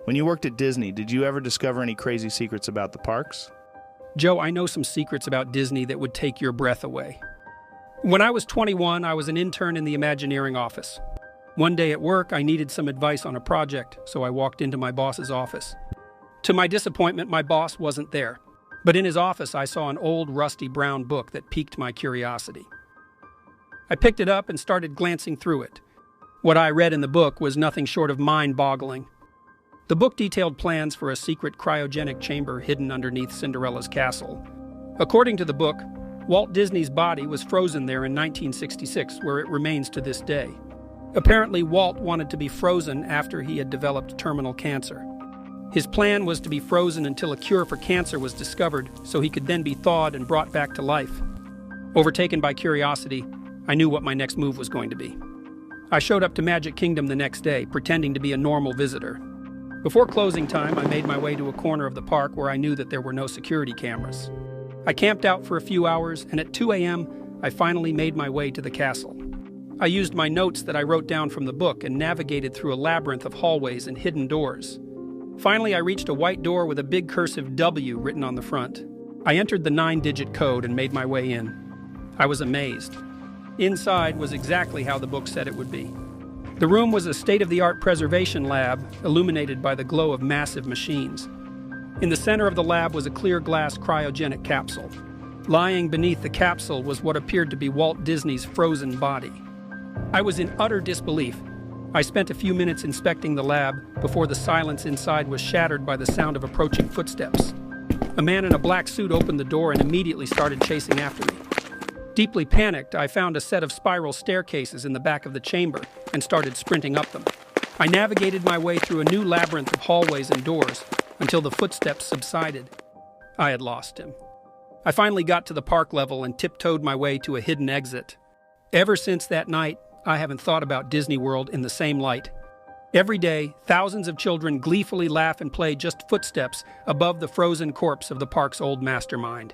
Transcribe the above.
When you worked at Disney, did you ever discover any crazy secrets about the parks? Joe, I know some secrets about Disney that would take your breath away. When I was 21, I was an intern in the Imagineering office. One day at work, I needed some advice on a project, so I walked into my boss's office. To my disappointment, my boss wasn't there. But in his office, I saw an old, rusty brown book that piqued my curiosity. I picked it up and started glancing through it. What I read in the book was nothing short of mind-boggling. The book detailed plans for a secret cryogenic chamber hidden underneath Cinderella's castle. According to the book, Walt Disney's body was frozen there in 1966, where it remains to this day. Apparently, Walt wanted to be frozen after he had developed terminal cancer. His plan was to be frozen until a cure for cancer was discovered, so he could then be thawed and brought back to life. Overtaken by curiosity, I knew what my next move was going to be. I showed up to Magic Kingdom the next day, pretending to be a normal visitor. Before closing time, I made my way to a corner of the park where I knew that there were no security cameras. I camped out for a few hours, and at 2 a.m., I finally made my way to the castle. I used my notes that I wrote down from the book and navigated through a labyrinth of hallways and hidden doors. Finally, I reached a white door with a big cursive W written on the front. I entered the 9-digit code and made my way in. I was amazed. Inside was exactly how the book said it would be. The room was a state-of-the-art preservation lab, illuminated by the glow of massive machines. In the center of the lab was a clear glass cryogenic capsule. Lying beneath the capsule was what appeared to be Walt Disney's frozen body. I was in utter disbelief. I spent a few minutes inspecting the lab before the silence inside was shattered by the sound of approaching footsteps. A man in a black suit opened the door and immediately started chasing after me. Deeply panicked, I found a set of spiral staircases in the back of the chamber and started sprinting up them. I navigated my way through a new labyrinth of hallways and doors until the footsteps subsided. I had lost him. I finally got to the park level and tiptoed my way to a hidden exit. Ever since that night, I haven't thought about Disney World in the same light. Every day, thousands of children gleefully laugh and play just footsteps above the frozen corpse of the park's old mastermind.